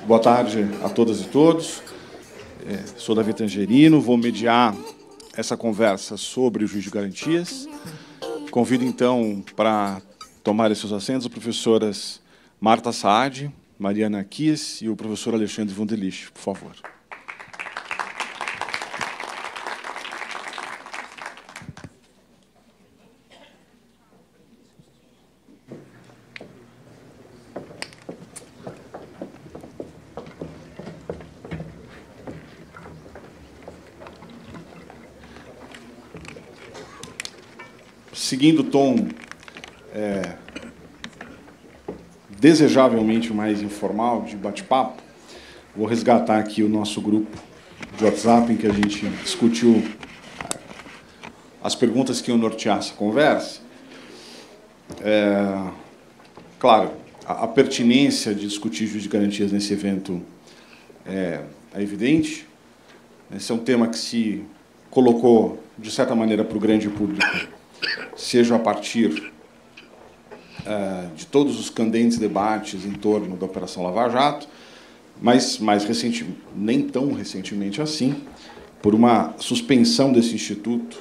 Boa tarde a todas e todos. Sou Davi Tangerino, vou mediar essa conversa sobre o juiz de garantias. Convido, então, para tomarem seus assentos, as professoras Marta Saad, Mariana Kies e o professor Alexandre Wunderlich, por favor. Seguindo o tom desejavelmente mais informal de bate-papo, vou resgatar aqui o nosso grupo de WhatsApp em que a gente discutiu as perguntas que iam nortear essa conversa. Claro, a pertinência de discutir juiz de garantias nesse evento é evidente. Esse é um tema que se colocou, de certa maneira, para o grande público, seja a partir de todos os candentes debates em torno da Operação Lava Jato, mas nem tão recentemente assim, por uma suspensão desse instituto,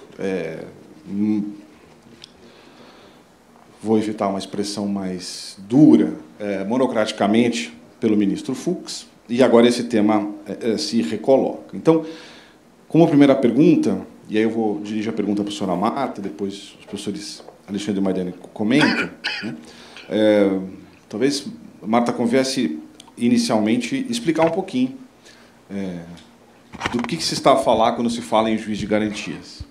vou evitar uma expressão mais dura, monocraticamente pelo ministro Fux, e agora esse tema se recoloca. Então, como primeira pergunta, e aí eu vou dirigir a pergunta à professora Marta, depois os professores Alexandre e Mariana comentam, né? Talvez a Marta conviesse inicialmente explicar um pouquinho do que se está a falar quando se fala em juiz de garantias.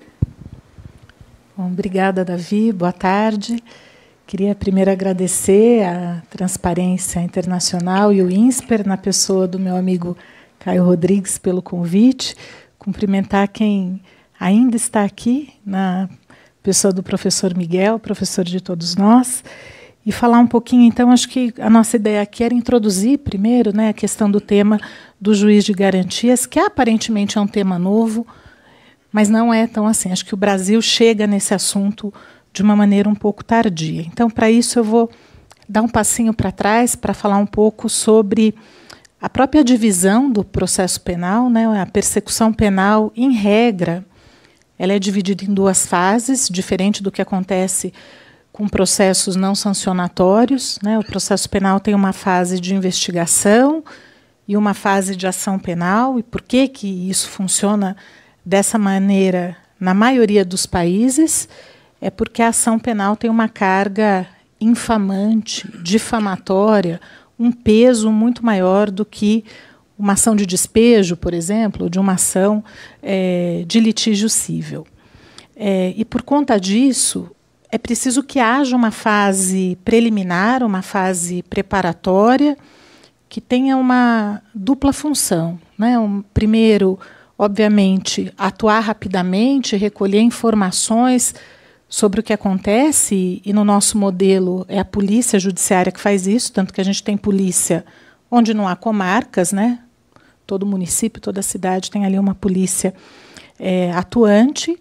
Bom, obrigada, Davi. Boa tarde. Queria primeiro agradecer a Transparência Internacional e o INSPER, na pessoa do meu amigo Caio Rodrigues, pelo convite. Cumprimentar quem ainda está aqui, na pessoa do professor Miguel, professor de todos nós, e falar um pouquinho, então, acho que a nossa ideia aqui era introduzir primeiro, né, a questão do tema do juiz de garantias, que aparentemente é um tema novo, mas não é tão assim. Acho que o Brasil chega nesse assunto de uma maneira um pouco tardia. Então, para isso, eu vou dar um passinho para trás para falar um pouco sobre a própria divisão do processo penal, né, a persecução penal, em regra, ela é dividida em duas fases, diferente do que acontece com processos não sancionatórios, né? O processo penal tem uma fase de investigação e uma fase de ação penal. E por que isso funciona dessa maneira na maioria dos países? É porque a ação penal tem uma carga infamante, difamatória, um peso muito maior do que uma ação de despejo, por exemplo, ou de uma ação de litígio cível. E, por conta disso, é preciso que haja uma fase preliminar, uma fase preparatória, que tenha uma dupla função, né? Primeiro, obviamente, atuar rapidamente, recolher informações sobre o que acontece, e no nosso modelo é a polícia judiciária que faz isso, tanto que a gente tem polícia onde não há comarcas, né? Todo município, toda cidade tem ali uma polícia atuante,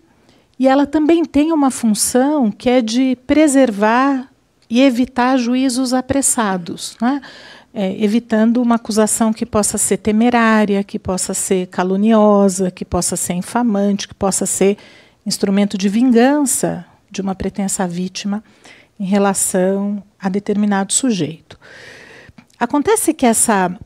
e ela também tem uma função que é de preservar e evitar juízos apressados, né? Evitando uma acusação que possa ser temerária, que possa ser caluniosa, que possa ser infamante, que possa ser instrumento de vingança de uma pretensa vítima em relação a determinado sujeito. Acontece que essa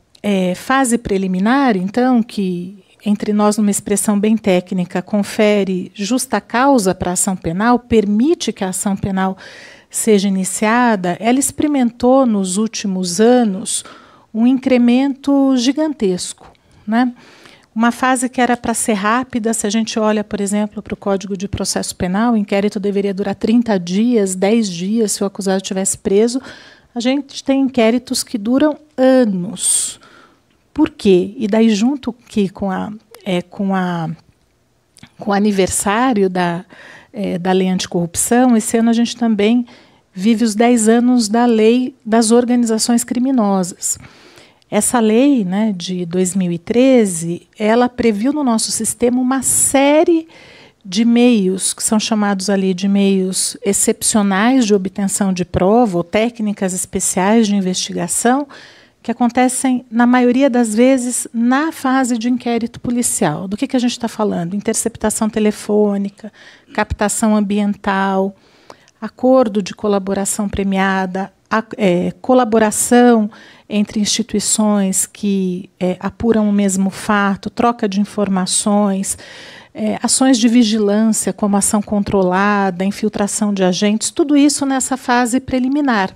fase preliminar, então, que entre nós, numa expressão bem técnica, confere justa causa para a ação penal, permite que a ação penal seja iniciada, ela experimentou nos últimos anos um incremento gigantesco, né? Uma fase que era para ser rápida, se a gente olha, por exemplo, para o Código de Processo Penal, o inquérito deveria durar 30 dias, 10 dias, se o acusado estivesse preso. A gente tem inquéritos que duram anos. Por quê? E daí, junto com o aniversário da Lei Anticorrupção, esse ano a gente também vive os 10 anos da Lei das Organizações Criminosas. Essa lei, né, de 2013, ela previu no nosso sistema uma série de meios, que são chamados ali de meios excepcionais de obtenção de prova, ou técnicas especiais de investigação, que acontecem, na maioria das vezes, na fase de inquérito policial. Do que a gente está falando? Interceptação telefônica, captação ambiental, acordo de colaboração premiada, colaboração entre instituições que apuram o mesmo fato, troca de informações, ações de vigilância, como ação controlada, infiltração de agentes, tudo isso nessa fase preliminar.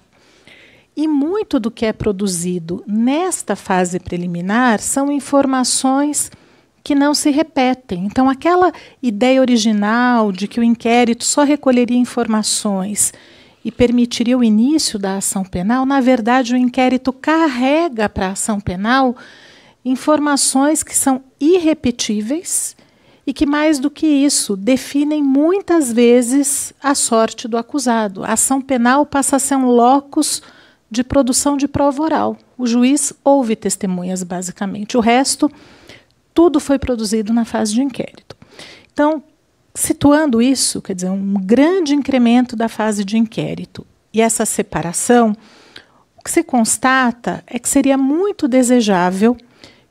E muito do que é produzido nesta fase preliminar são informações que não se repetem. Então, aquela ideia original de que o inquérito só recolheria informações e permitiria o início da ação penal, na verdade, o inquérito carrega para a ação penal informações que são irrepetíveis e que, mais do que isso, definem muitas vezes a sorte do acusado. A ação penal passa a ser um locus de produção de prova oral. O juiz ouve testemunhas, basicamente. O resto, tudo foi produzido na fase de inquérito. Então, situando isso, quer dizer, um grande incremento da fase de inquérito e essa separação, o que se constata é que seria muito desejável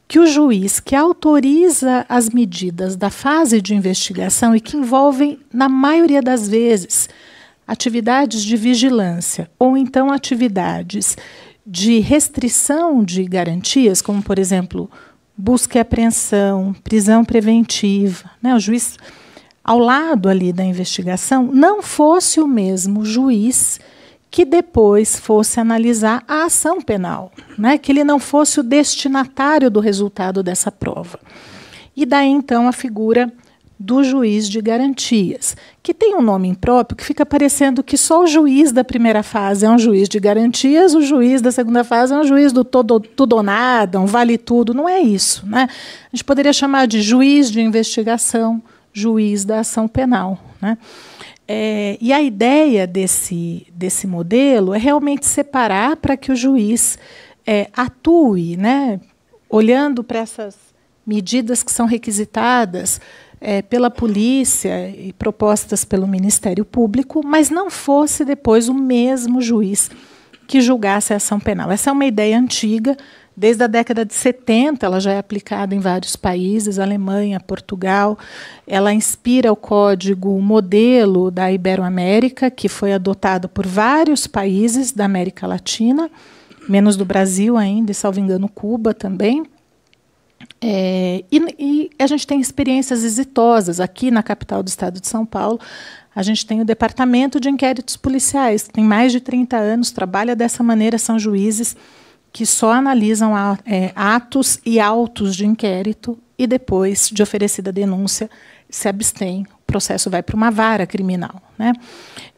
que o juiz que autoriza as medidas da fase de investigação e que envolvem, na maioria das vezes, atividades de vigilância ou então atividades de restrição de garantias, como, por exemplo, busca e apreensão, prisão preventiva, né? O juiz, ao lado ali da investigação, não fosse o mesmo juiz que depois fosse analisar a ação penal, né? Que ele não fosse o destinatário do resultado dessa prova. E daí, então, a figura do juiz de garantias, que tem um nome impróprio que fica parecendo que só o juiz da primeira fase é um juiz de garantias, o juiz da segunda fase é um juiz do tudo ou nada, um vale tudo. Não é isso, né? A gente poderia chamar de juiz de investigação, juiz da ação penal, né? E a ideia desse modelo é realmente separar para que o juiz atue, né, olhando para essas medidas que são requisitadas pela polícia e propostas pelo Ministério Público, mas não fosse depois o mesmo juiz que julgasse a ação penal. Essa é uma ideia antiga, desde a década de 70, ela já é aplicada em vários países, Alemanha, Portugal. Ela inspira o código modelo da Iberoamérica, que foi adotado por vários países da América Latina, menos do Brasil ainda, e, salvo engano, Cuba também. E a gente tem experiências exitosas. Aqui na capital do estado de São Paulo, a gente tem o Departamento de Inquéritos Policiais, que tem mais de 30 anos, trabalha dessa maneira, são juízes que só analisam atos e autos de inquérito e depois de oferecida a denúncia se abstém, o processo vai para uma vara criminal, né?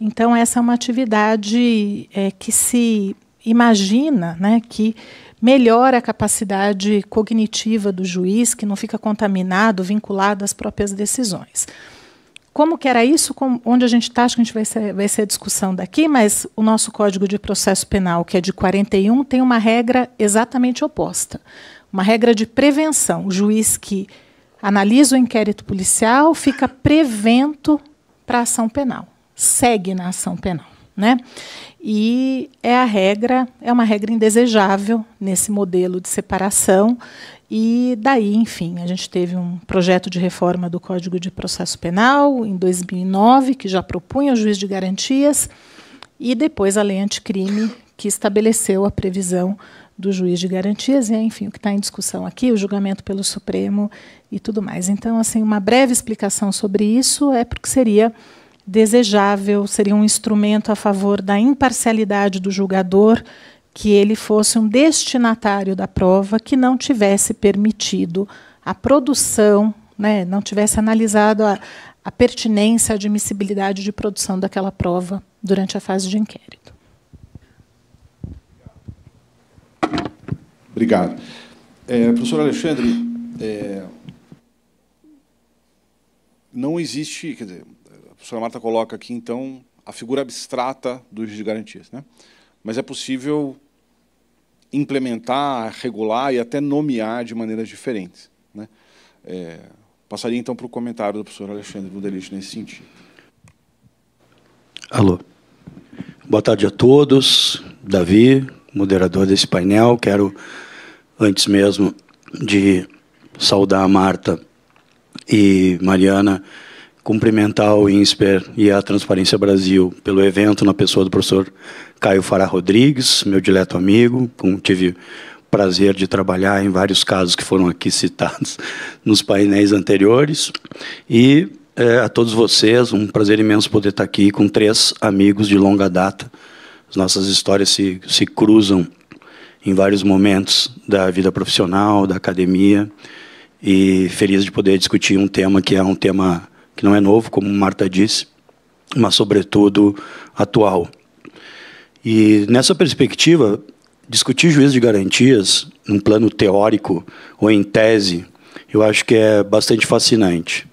Então, essa é uma atividade que se imagina, né, que melhora a capacidade cognitiva do juiz, que não fica contaminado, vinculado às próprias decisões. Como que era isso? Onde a gente está, acho que a gente vai ser a discussão daqui, mas o nosso Código de Processo Penal, que é de 41, tem uma regra exatamente oposta. Uma regra de prevenção. O juiz que analisa o inquérito policial fica prevento para a ação penal, segue na ação penal, né? E é uma regra indesejável nesse modelo de separação. E daí, enfim, a gente teve um projeto de reforma do Código de Processo Penal em 2009, que já propunha o juiz de garantias, e depois a lei anticrime, que estabeleceu a previsão do juiz de garantias, e, enfim, o que está em discussão aqui, o julgamento pelo Supremo e tudo mais. Então, assim, uma breve explicação sobre isso é porque seria desejável, seria um instrumento a favor da imparcialidade do julgador, que ele fosse um destinatário da prova, que não tivesse permitido a produção, né, não tivesse analisado a pertinência, a admissibilidade de produção daquela prova durante a fase de inquérito. Obrigado. Professor Alexandre, não existe, quer dizer, a professora Marta coloca aqui, então, a figura abstrata do juiz de garantias, né? Mas é possível implementar, regular e até nomear de maneiras diferentes, né? Passaria, então, para o comentário do professor Alexandre Wunderlich nesse sentido. Alô. Boa tarde a todos. Davi, moderador desse painel. Quero, antes mesmo de saudar a Marta e Mariana, cumprimentar o INSPER e a Transparência Brasil pelo evento, na pessoa do professor Caio Farah Rodrigues, meu dileto amigo, com tive prazer de trabalhar em vários casos que foram aqui citados nos painéis anteriores. E a todos vocês, um prazer imenso poder estar aqui com 3 amigos de longa data. As nossas histórias se cruzam em vários momentos da vida profissional, da academia, e feliz de poder discutir um tema que é um tema que não é novo, como Marta disse, mas, sobretudo, atual. E, nessa perspectiva, discutir juízo de garantias, num plano teórico ou em tese, eu acho que é bastante fascinante.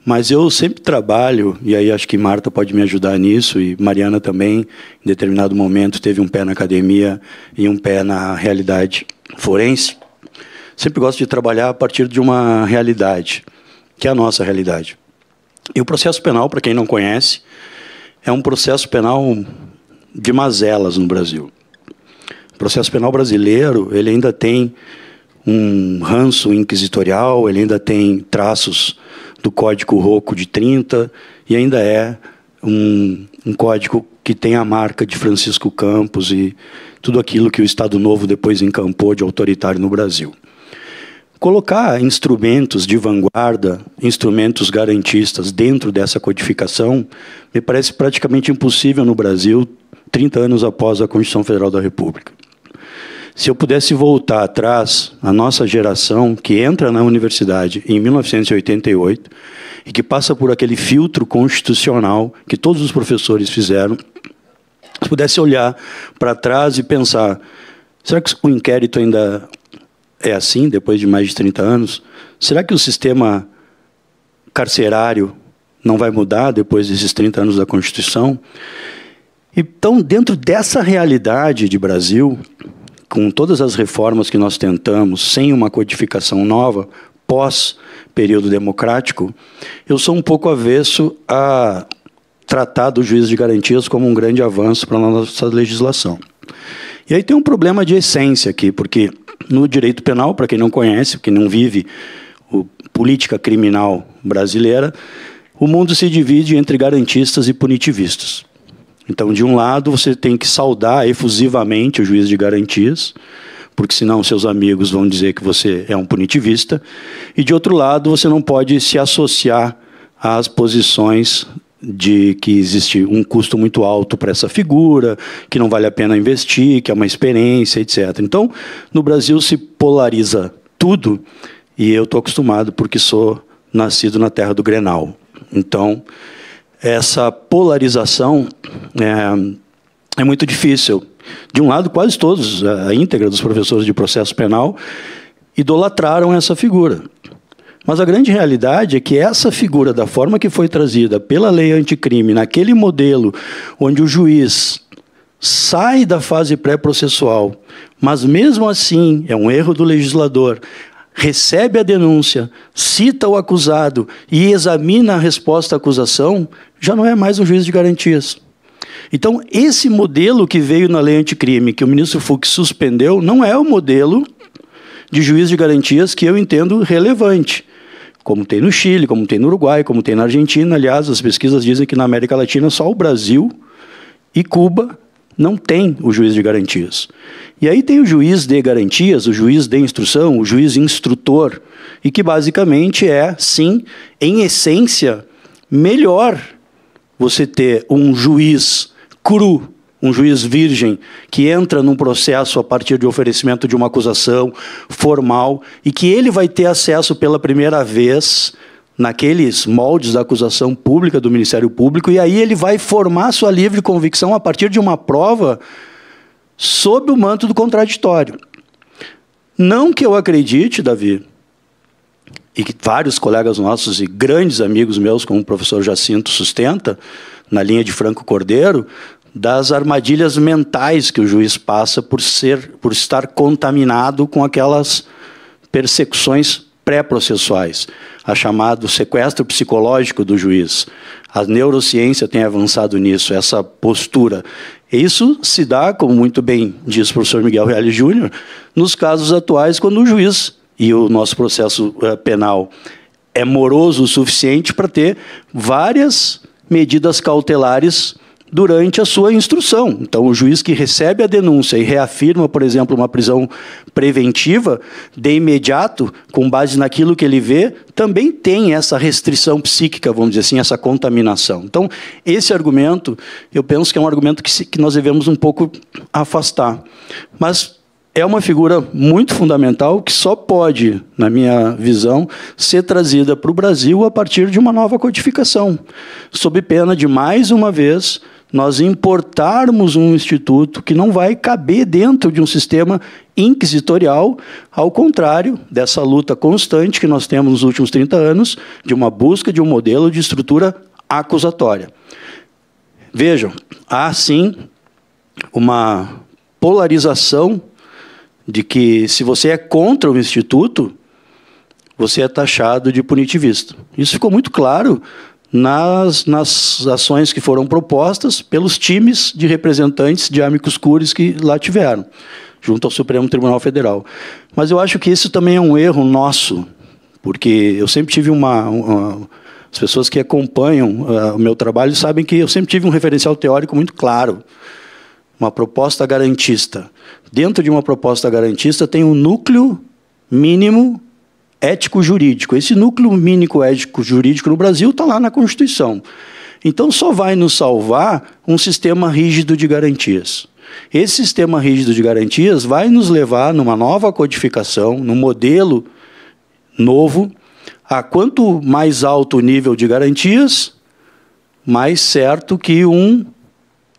Mas eu sempre trabalho, e aí acho que Marta pode me ajudar nisso, e Mariana também, em determinado momento, teve um pé na academia e um pé na realidade forense. Sempre gosto de trabalhar a partir de uma realidade, que é a nossa realidade. E o processo penal, para quem não conhece, é um processo penal de mazelas no Brasil. O processo penal brasileiro, ele ainda tem um ranço inquisitorial, ele ainda tem traços do Código Rocco de 30, e ainda é um código que tem a marca de Francisco Campos e tudo aquilo que o Estado Novo depois encampou de autoritário no Brasil. Colocar instrumentos de vanguarda, instrumentos garantistas dentro dessa codificação, me parece praticamente impossível no Brasil, 30 anos após a Constituição Federal da República. Se eu pudesse voltar atrás, a nossa geração, que entra na universidade em 1988, e que passa por aquele filtro constitucional que todos os professores fizeram, se pudesse olhar para trás e pensar, será que o inquérito ainda é assim, depois de mais de 30 anos? Será que o sistema carcerário não vai mudar depois desses 30 anos da Constituição? Então, dentro dessa realidade de Brasil, com todas as reformas que nós tentamos, sem uma codificação nova, pós-período democrático, eu sou um pouco avesso a tratar do juízo de garantias como um grande avanço para a nossa legislação. E aí tem um problema de essência aqui, porque no direito penal, para quem não conhece, quem não vive política criminal brasileira, o mundo se divide entre garantistas e punitivistas. Então, de um lado, você tem que saudar efusivamente o juiz de garantias, porque senão seus amigos vão dizer que você é um punitivista, e de outro lado, você não pode se associar às posições de que existe um custo muito alto para essa figura, que não vale a pena investir, que é uma experiência, etc. Então, no Brasil se polariza tudo, e eu estou acostumado porque sou nascido na terra do Grenal. Então, essa polarização é muito difícil. De um lado, quase todos, a íntegra dos professores de processo penal, idolatraram essa figura. Mas a grande realidade é que essa figura, da forma que foi trazida pela lei anticrime, naquele modelo onde o juiz sai da fase pré-processual, mas mesmo assim é um erro do legislador, recebe a denúncia, cita o acusado e examina a resposta à acusação, já não é mais um juiz de garantias. Então, esse modelo que veio na lei anticrime, que o ministro Fux suspendeu, não é o modelo de juiz de garantias que eu entendo relevante, como tem no Chile, como tem no Uruguai, como tem na Argentina. Aliás, as pesquisas dizem que na América Latina só o Brasil e Cuba não tem o juiz de garantias. E aí tem o juiz de garantias, o juiz de instrução, o juiz instrutor, e que basicamente é, sim, em essência, melhor você ter um juiz cru, um juiz virgem, que entra num processo a partir de oferecimento de uma acusação formal e que ele vai ter acesso pela primeira vez naqueles moldes da acusação pública do Ministério Público, e aí ele vai formar sua livre convicção a partir de uma prova sob o manto do contraditório. Não que eu acredite, Davi, e que vários colegas nossos e grandes amigos meus, como o professor Jacinto, sustenta, na linha de Franco Cordeiro, das armadilhas mentais que o juiz passa por estar contaminado com aquelas persecuções pré-processuais, a chamado sequestro psicológico do juiz. A neurociência tem avançado nisso, essa postura. Isso se dá, como muito bem diz o professor Miguel Reale Júnior, nos casos atuais, quando o juiz e o nosso processo penal é moroso o suficiente para ter várias medidas cautelares durante a sua instrução. Então, o juiz que recebe a denúncia e reafirma, por exemplo, uma prisão preventiva, de imediato, com base naquilo que ele vê, também tem essa restrição psíquica, vamos dizer assim, essa contaminação. Então, esse argumento, eu penso que é um argumento que nós devemos um pouco afastar. Mas é uma figura muito fundamental que só pode, na minha visão, ser trazida para o Brasil a partir de uma nova codificação, sob pena de, mais uma vez, nós importarmos um instituto que não vai caber dentro de um sistema inquisitorial, ao contrário dessa luta constante que nós temos nos últimos 30 anos, de uma busca de um modelo de estrutura acusatória. Vejam, há sim uma polarização de que, se você é contra o instituto, você é taxado de punitivista. Isso ficou muito claro nas ações que foram propostas pelos times de representantes de amicus curiae que lá tiveram, junto ao Supremo Tribunal Federal. Mas eu acho que isso também é um erro nosso, porque eu sempre tive as pessoas que acompanham o meu trabalho sabem que eu sempre tive um referencial teórico muito claro. Uma proposta garantista. Dentro de uma proposta garantista tem um núcleo mínimo ético-jurídico. Esse núcleo mínimo ético-jurídico no Brasil está lá na Constituição. Então, só vai nos salvar um sistema rígido de garantias. Esse sistema rígido de garantias vai nos levar, numa nova codificação, num modelo novo, a quanto mais alto o nível de garantias, mais certo que um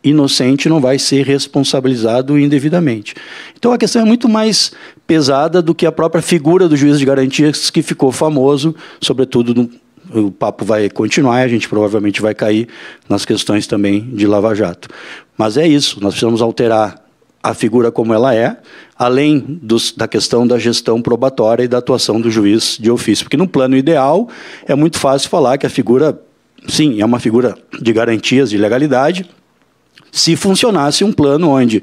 inocente não vai ser responsabilizado indevidamente. Então, a questão é muito mais pesada do que a própria figura do juiz de garantias, que ficou famoso, sobretudo, o papo vai continuar, a gente provavelmente vai cair nas questões também de Lava Jato. Mas é isso, nós precisamos alterar a figura como ela é, além da questão da gestão probatória e da atuação do juiz de ofício. Porque, no plano ideal, é muito fácil falar que a figura, sim, é uma figura de garantias de legalidade, se funcionasse um plano onde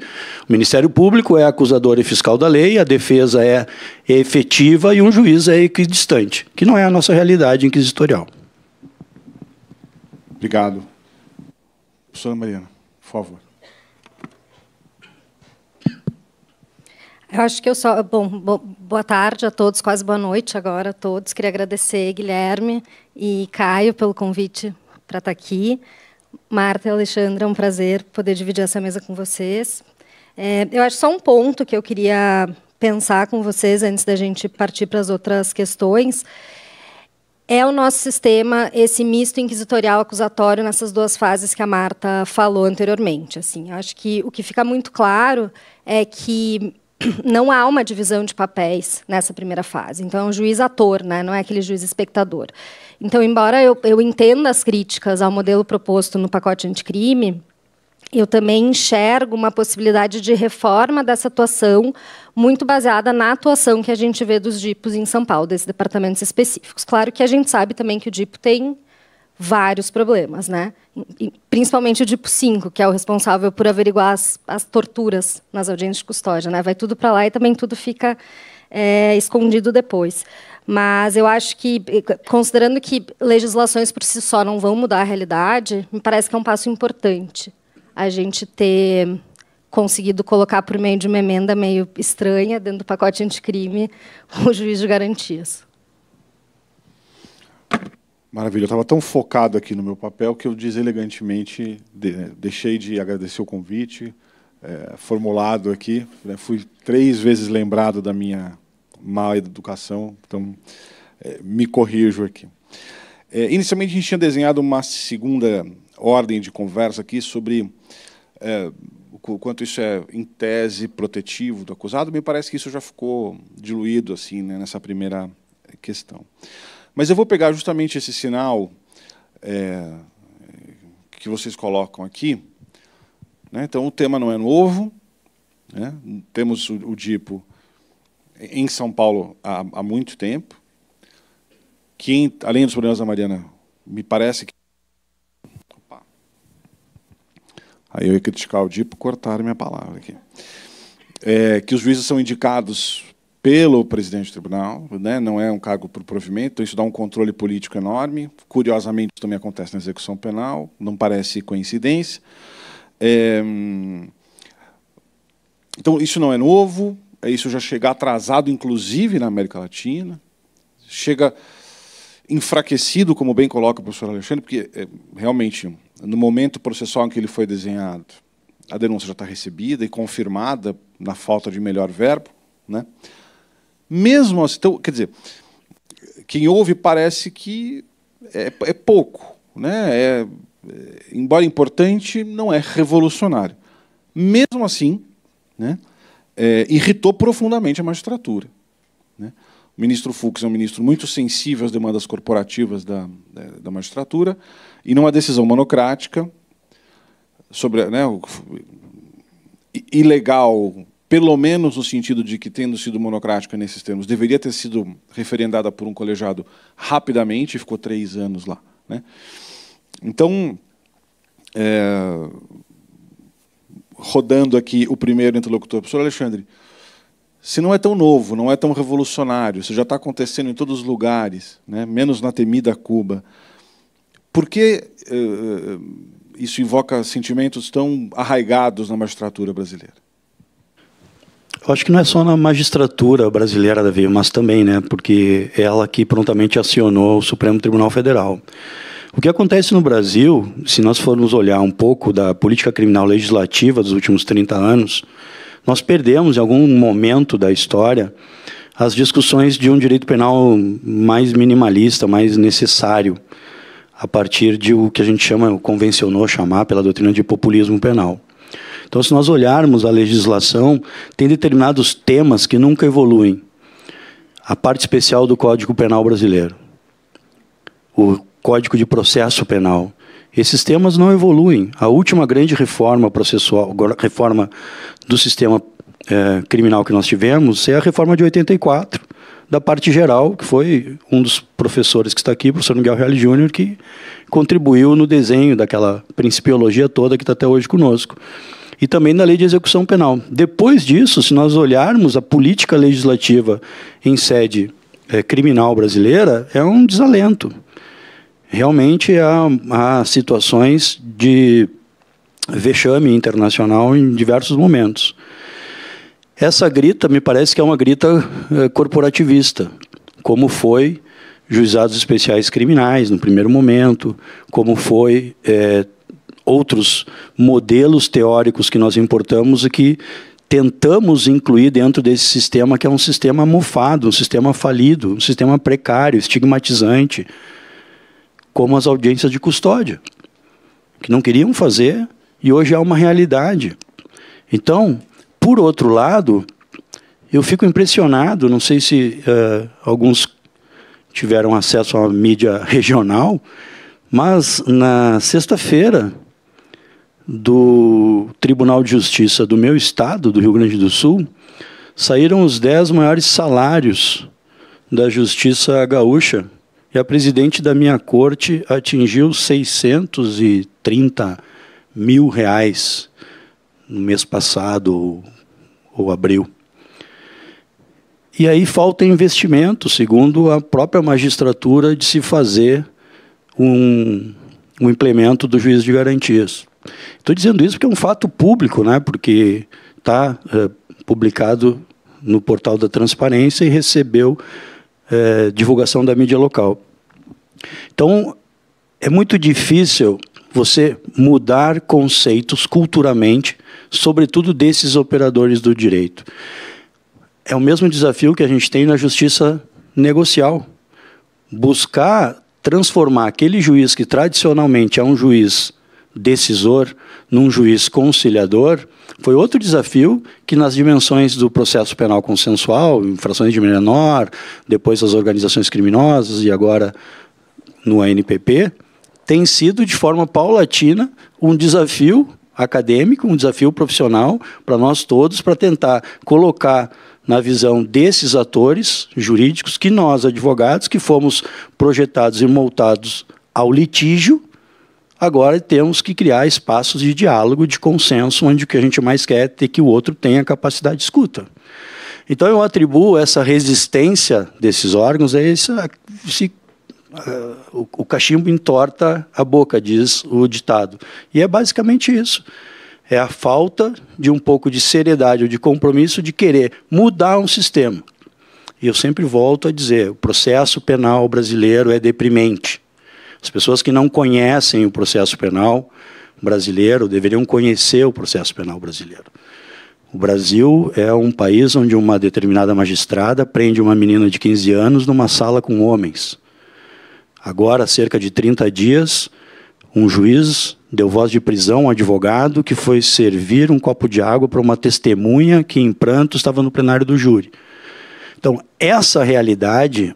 o Ministério Público é acusador e fiscal da lei, a defesa é efetiva e um juiz é equidistante, que não é a nossa realidade inquisitorial. Obrigado. Professora Mariana, por favor. Eu acho que eu só... Bom, boa tarde a todos, quase boa noite agora a todos. Queria agradecer Guilherme e Caio pelo convite para estar aqui. Marta e Alexandra, é um prazer poder dividir essa mesa com vocês. Eu acho só um ponto que eu queria pensar com vocês, antes da gente partir para as outras questões, é o nosso sistema, esse misto inquisitorial acusatório nessas duas fases que a Marta falou anteriormente. Assim, eu acho que o que fica muito claro é que não há uma divisão de papéis nessa primeira fase. Então, é um juiz ator, né? Não é aquele juiz espectador. Então, embora eu entenda as críticas ao modelo proposto no pacote anticrime, eu também enxergo uma possibilidade de reforma dessa atuação muito baseada na atuação que a gente vê dos DIPOs em São Paulo, desses departamentos específicos. Claro que a gente sabe também que o DIPO tem vários problemas, né? Principalmente o DIPO 5, que é o responsável por averiguar as torturas nas audiências de custódia, né? Vai tudo para lá e também tudo fica escondido depois. Mas eu acho que, considerando que legislações por si só não vão mudar a realidade, me parece que é um passo importante a gente ter conseguido colocar, por meio de uma emenda meio estranha, dentro do pacote anticrime, o juiz de garantias. Maravilha. Eu estava tão focado aqui no meu papel que eu deselegantemente deixei de agradecer o convite formulado aqui. Fui 3 vezes lembrado da minha má educação, então me corrijo aqui. Inicialmente, a gente tinha desenhado uma segunda ordem de conversa aqui sobre o quanto isso é, em tese, protetivo do acusado. Me parece que isso já ficou diluído assim, né, nessa primeira questão. Mas eu vou pegar justamente esse sinal que vocês colocam aqui. Né? Então, o tema não é novo. Né? Temos o DIPO em São Paulo há muito tempo, que, além dos problemas da Mariana, me parece que... Opa. Aí eu ia criticar o Di por cortar minha palavra aqui. Que os juízes são indicados pelo presidente do tribunal, né? Não é um cargo por provimento, então isso dá um controle político enorme. Curiosamente, isso também acontece na execução penal, não parece coincidência. Então, isso não é novo, isso já chega atrasado, inclusive, na América Latina. Chega enfraquecido, como bem coloca o professor Alexandre, porque, realmente, no momento processual em que ele foi desenhado, a denúncia já está recebida e confirmada na falta de melhor verbo, né? Mesmo assim, então, quer dizer, quem ouve parece que é pouco, né? Embora importante, não é revolucionário. Mesmo assim, né, irritou profundamente a magistratura, né? O ministro Fux é um ministro muito sensível às demandas corporativas da magistratura, e numa decisão monocrática, sobre, né, ilegal, pelo menos no sentido de que, tendo sido monocrática nesses termos, deveria ter sido referendada por um colegiado rapidamente, e ficou 3 anos lá, né? Então, rodando aqui o primeiro interlocutor, professor Alexandre, se não é tão novo, não é tão revolucionário, se já está acontecendo em todos os lugares, né, menos na temida Cuba, por que isso invoca sentimentos tão arraigados na magistratura brasileira? Eu acho que não é só na magistratura brasileira, Davi, mas também, né, porque é ela que prontamente acionou o Supremo Tribunal Federal. O que acontece no Brasil, se nós formos olhar um pouco da política criminal legislativa dos últimos 30 anos, nós perdemos, em algum momento da história, as discussões de um direito penal mais minimalista, mais necessário, a partir de o que a gente convencionou chamar pela doutrina de populismo penal. Então, se nós olharmos a legislação, tem determinados temas que nunca evoluem. A parte especial do Código Penal brasileiro, o Código de Processo Penal. Esses temas não evoluem. A última grande reforma processual, reforma do sistema criminal que nós tivemos, é a reforma de 84, da parte geral, que foi um dos professores que está aqui, o professor Miguel Reale Júnior, que contribuiu no desenho daquela principiologia toda que está até hoje conosco. E também na lei de execução penal. Depois disso, se nós olharmos a política legislativa em sede criminal brasileira, é um desalento. Realmente há situações de vexame internacional em diversos momentos. Essa grita, me parece que é uma grita corporativista, como foi juizados especiais criminais no primeiro momento, como foi outros modelos teóricos que nós importamos e que tentamos incluir dentro desse sistema, que é um sistema mofado, um sistema falido, um sistema precário, estigmatizante, como as audiências de custódia, que não queriam fazer e hoje é uma realidade. Então, por outro lado, eu fico impressionado, não sei se alguns tiveram acesso à mídia regional, mas na sexta-feira, do Tribunal de Justiça do meu estado, do Rio Grande do Sul, saíram os 10 maiores salários da Justiça Gaúcha, e a presidente da minha corte atingiu R$630 mil no mês passado, ou abril. E aí falta investimento, segundo a própria magistratura, de se fazer um implemento do juízo de garantias. Estou dizendo isso porque é um fato público, né? Porque está publicado no portal da transparência e recebeu divulgação da mídia local. Então, é muito difícil você mudar conceitos culturalmente, sobretudo desses operadores do direito. É o mesmo desafio que a gente tem na justiça negocial. Buscar transformar aquele juiz que tradicionalmente é um juiz decisor num juiz conciliador foi outro desafio que, nas dimensões do processo penal consensual, infrações de menor, depois as organizações criminosas e agora no ANPP, tem sido de forma paulatina um desafio acadêmico, um desafio profissional para nós todos, para tentar colocar na visão desses atores jurídicos que nós, advogados, que fomos projetados e moldados ao litígio, Agora temos que criar espaços de diálogo, de consenso, onde o que a gente mais quer é ter que o outro tenha capacidade de escuta. Então, eu atribuo essa resistência desses órgãos a o cachimbo entorta a boca, diz o ditado. E é basicamente isso. É a falta de um pouco de seriedade ou de compromisso de querer mudar um sistema. E eu sempre volto a dizer, o processo penal brasileiro é deprimente. As pessoas que não conhecem o processo penal brasileiro deveriam conhecer o processo penal brasileiro. O Brasil é um país onde uma determinada magistrada prende uma menina de 15 anos numa sala com homens. Agora, há cerca de 30 dias, um juiz deu voz de prisão a um advogado que foi servir um copo de água para uma testemunha que, em pranto, estava no plenário do júri. Então, essa realidade,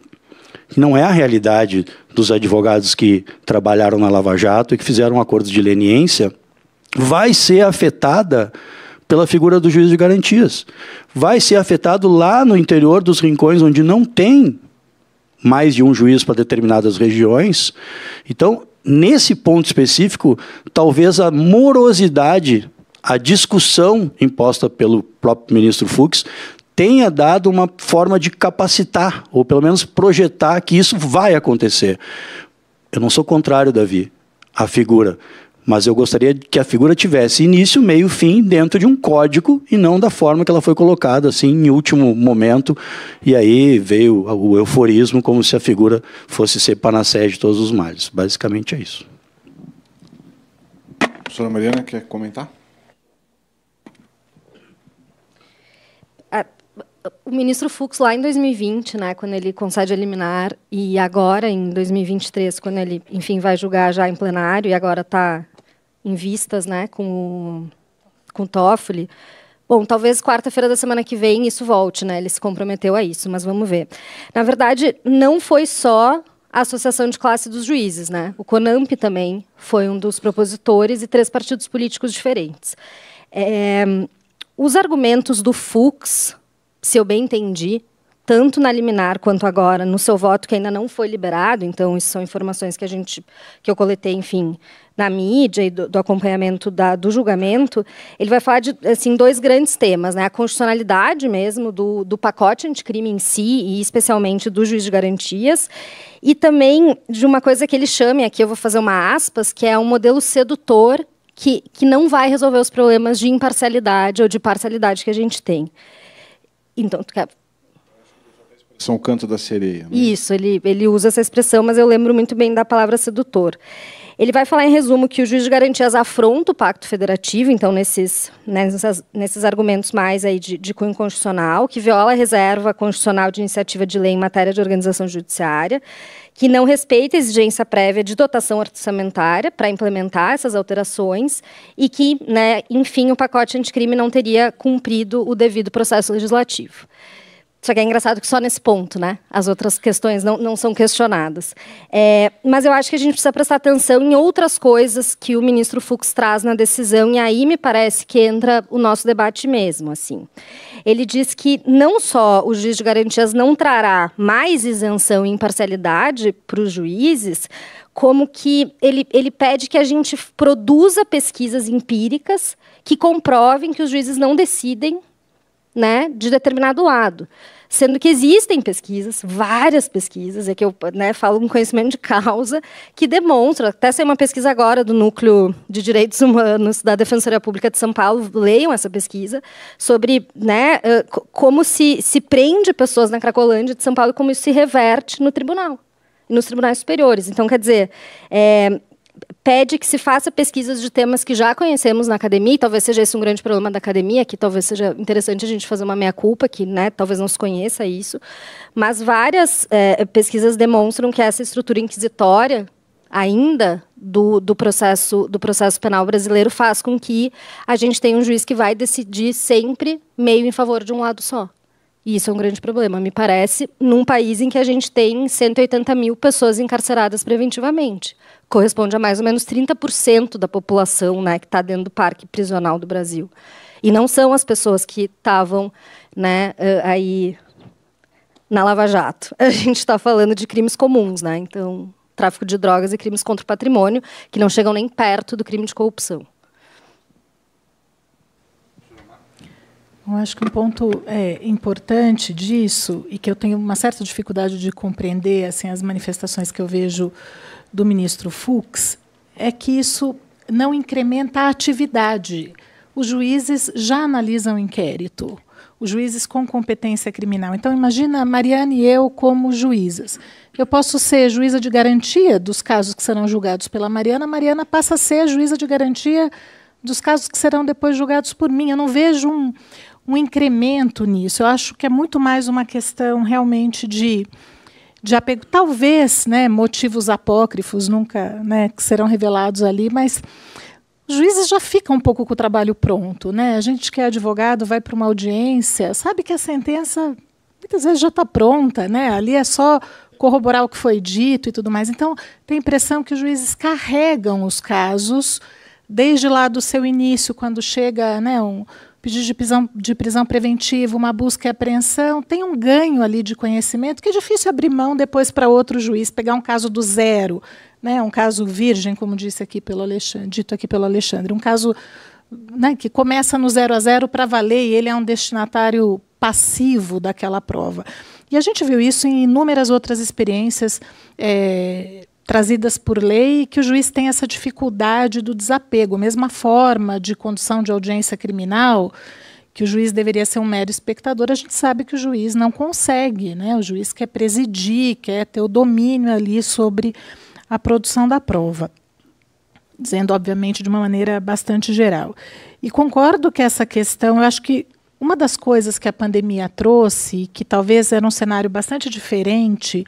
que não é a realidade dos advogados que trabalharam na Lava Jato e que fizeram um acordo de leniência, vai ser afetada pela figura do juiz de garantias. Vai ser afetado lá no interior dos rincões, onde não tem mais de um juiz para determinadas regiões. Então, nesse ponto específico, talvez a morosidade, a discussão imposta pelo próprio ministro Fux tenha dado uma forma de capacitar, ou pelo menos projetar que isso vai acontecer. Eu não sou contrário, Davi, à figura, mas eu gostaria que a figura tivesse início, meio, fim, dentro de um código, e não da forma que ela foi colocada, assim, em último momento, e aí veio o euforismo, como se a figura fosse ser panaceia de todos os males. Basicamente é isso. Professora Mariana, quer comentar? O ministro Fux, lá em 2020, né, quando ele concede a liminar, e agora, em 2023, quando ele, enfim, vai julgar já em plenário, e agora está em vistas, né, com o Toffoli. Bom, talvez quarta-feira da semana que vem isso volte, né, ele se comprometeu a isso, mas vamos ver. Na verdade, não foi só a Associação de Classe dos Juízes, né, o CONAMP também foi um dos propositores e 3 partidos políticos diferentes. Os argumentos do Fux, se eu bem entendi, tanto na liminar quanto agora no seu voto, que ainda não foi liberado, então isso são informações que eu coletei, enfim, na mídia e do acompanhamento do julgamento, ele vai falar de, assim, 2 grandes temas, né? A constitucionalidade mesmo do pacote anticrime em si, e especialmente do juiz de garantias, e também de uma coisa que ele chama, e aqui eu vou fazer uma aspas, que é um modelo sedutor que não vai resolver os problemas de imparcialidade ou de parcialidade que a gente tem. Então, tu quer... São o canto da sereia. Né? Isso, ele usa essa expressão, mas eu lembro muito bem da palavra sedutor. Ele vai falar, em resumo, que o juiz de garantias afronta o pacto federativo, então, nesses argumentos mais aí de cunho constitucional, que viola a reserva constitucional de iniciativa de lei em matéria de organização judiciária, que não respeita a exigência prévia de dotação orçamentária para implementar essas alterações e que, né, enfim, o pacote anticrime não teria cumprido o devido processo legislativo. Só que é engraçado que só nesse ponto, né? As outras questões não são questionadas. Mas eu acho que a gente precisa prestar atenção em outras coisas que o ministro Fux traz na decisão, e aí me parece que entra o nosso debate mesmo. Assim. Ele diz que não só o juiz de garantias não trará mais isenção e imparcialidade para os juízes, como que ele pede que a gente produza pesquisas empíricas que comprovem que os juízes não decidem, né, de determinado lado. Sendo que existem pesquisas, várias pesquisas, é que eu, né, falo com conhecimento de causa, que demonstram, até saiu uma pesquisa agora do Núcleo de Direitos Humanos da Defensoria Pública de São Paulo, leiam essa pesquisa, sobre, né, como se prende pessoas na Cracolândia de São Paulo e como isso se reverte no tribunal, nos tribunais superiores. Então, quer dizer, pede que se faça pesquisas de temas que já conhecemos na academia, e talvez seja esse um grande problema da academia, que talvez seja interessante a gente fazer uma meia-culpa, que, né, talvez não se conheça isso, mas várias pesquisas demonstram que essa estrutura inquisitória, ainda, do processo penal brasileiro, faz com que a gente tenha um juiz que vai decidir sempre meio em favor de um lado só. E isso é um grande problema, me parece, num país em que a gente tem 180 mil pessoas encarceradas preventivamente. Corresponde a mais ou menos 30% da população, né, que está dentro do parque prisional do Brasil. E não são as pessoas que estavam, né, aí na Lava Jato. A gente está falando de crimes comuns, né? Então, tráfico de drogas e crimes contra o patrimônio, que não chegam nem perto do crime de corrupção. Eu acho que um ponto importante disso, e que eu tenho uma certa dificuldade de compreender assim, as manifestações que eu vejo do ministro Fux, é que isso não incrementa a atividade. Os juízes já analisam o inquérito, os juízes com competência criminal. Então, imagina a Mariana e eu como juízas. Eu posso ser juíza de garantia dos casos que serão julgados pela Mariana, a Mariana passa a ser juíza de garantia dos casos que serão depois julgados por mim. Eu não vejo um incremento nisso. Eu acho que é muito mais uma questão realmente de apego. Talvez, né, motivos apócrifos nunca, né, que serão revelados ali, mas os juízes já ficam um pouco com o trabalho pronto, né? A gente que é advogado vai para uma audiência, sabe que a sentença muitas vezes já está pronta, né? Ali é só corroborar o que foi dito e tudo mais. Então, tem a impressão que os juízes carregam os casos desde lá do seu início, quando chega, né, um pedido de prisão preventiva, uma busca e apreensão, tem um ganho ali de conhecimento que é difícil abrir mão depois para outro juiz, pegar um caso do zero, né, um caso virgem, como disse aqui pelo Alexandre, dito aqui pelo Alexandre, um caso, né, que começa no 0 a 0 para valer e ele é um destinatário passivo daquela prova. E a gente viu isso em inúmeras outras experiências trazidas por lei, que o juiz tem essa dificuldade do desapego. A mesma forma de condução de audiência criminal, que o juiz deveria ser um mero espectador, a gente sabe que o juiz não consegue, né? O juiz quer presidir, quer ter o domínio ali sobre a produção da prova, dizendo, obviamente, de uma maneira bastante geral. E concordo que essa questão, eu acho que uma das coisas que a pandemia trouxe, que talvez era um cenário bastante diferente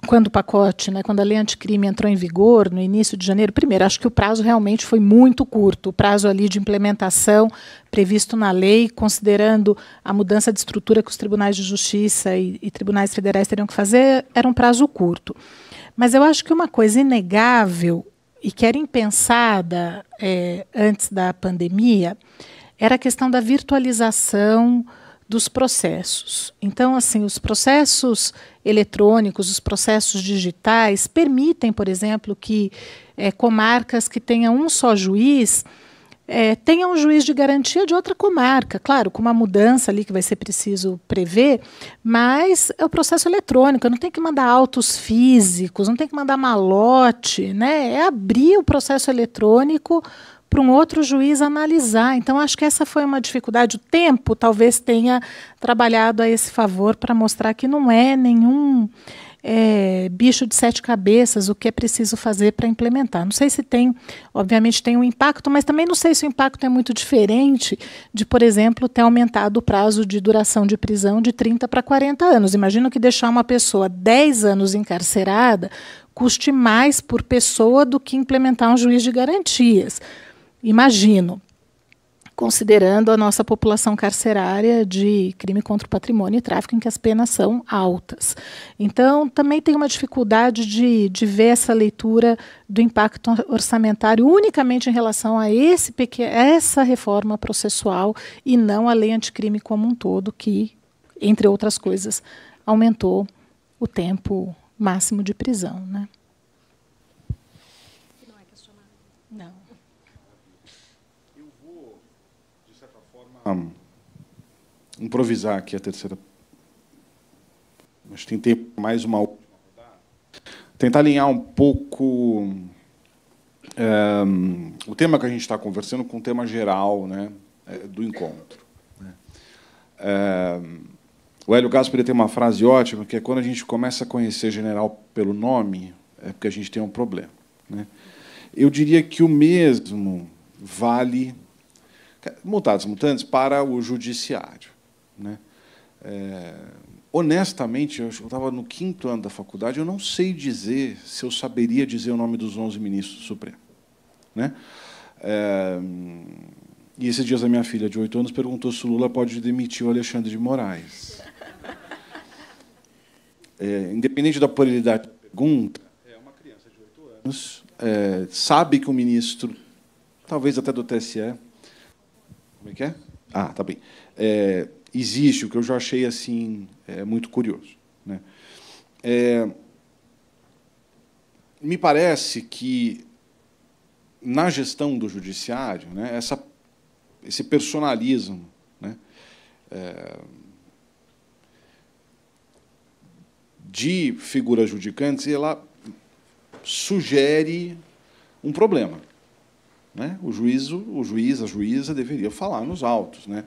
quando o pacote, né, quando a lei anticrime entrou em vigor, no início de janeiro, primeiro, acho que o prazo realmente foi muito curto, o prazo ali de implementação previsto na lei, considerando a mudança de estrutura que os tribunais de justiça e tribunais federais teriam que fazer, era um prazo curto. Mas eu acho que uma coisa inegável e que era impensada antes da pandemia era a questão da virtualização dos processos. Então, assim, os processos eletrônicos, os processos digitais permitem, por exemplo, que comarcas que tenham um só juiz tenham um juiz de garantia de outra comarca, claro, com uma mudança ali que vai ser preciso prever, mas é o processo eletrônico, não tem que mandar autos físicos, não tem que mandar malote, né? É abrir o processo eletrônico para um outro juiz analisar. Então, acho que essa foi uma dificuldade. O tempo talvez tenha trabalhado a esse favor para mostrar que não é nenhum bicho de 7 cabeças o que é preciso fazer para implementar. Não sei se tem, obviamente tem um impacto, mas também não sei se o impacto é muito diferente de, por exemplo, ter aumentado o prazo de duração de prisão de 30 para 40 anos. Imagino que deixar uma pessoa 10 anos encarcerada custe mais por pessoa do que implementar um juiz de garantias. Imagino, considerando a nossa população carcerária de crime contra o patrimônio e tráfico, em que as penas são altas. Então, também tem uma dificuldade de ver essa leitura do impacto orçamentário unicamente em relação a essa reforma processual e não a lei anticrime como um todo, que, entre outras coisas, aumentou o tempo máximo de prisão, né? Não. Improvisar aqui a terceira. Acho que tem tempo mais uma. Tentar alinhar um pouco o tema que a gente está conversando com o tema geral, né, do encontro. Né. O Hélio Gaspari tem uma frase ótima, que é: quando a gente começa a conhecer general pelo nome, é porque a gente tem um problema. Né. Eu diria que o mesmo vale, mutatis mutandis, para o judiciário. Né? Honestamente, eu estava no 5º ano da faculdade, eu não sei dizer se eu saberia dizer o nome dos 11 ministros do Supremo. Né? E esses dias a minha filha, de 8 anos, perguntou se o Lula pode demitir o Alexandre de Moraes. Independente da pluralidade da pergunta, uma criança de 8 anos sabe que o ministro, talvez até do TSE, como é que é? Ah, tá bem. Existe, o que eu já achei assim muito curioso. Né? Me parece que, na gestão do judiciário, né, esse personalismo, né, de figuras judicantes, ela sugere um problema, né? O juiz, a juíza deveria falar nos autos, né?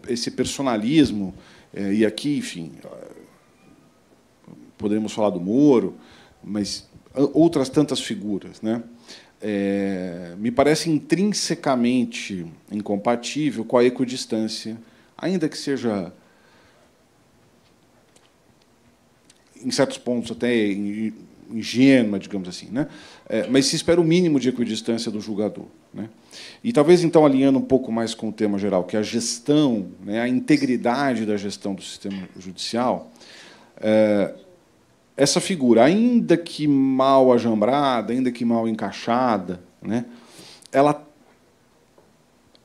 Esse personalismo, e aqui, enfim, poderíamos falar do Moro, mas outras tantas figuras, né? Me parece intrinsecamente incompatível com a equidistância, ainda que seja, em certos pontos, até ingênua, digamos assim, né? Mas se espera o mínimo de equidistância do julgador, né? E talvez, então, alinhando um pouco mais com o tema geral, que é a gestão, né, a integridade da gestão do sistema judicial, essa figura, ainda que mal ajambrada, ainda que mal encaixada, né, ela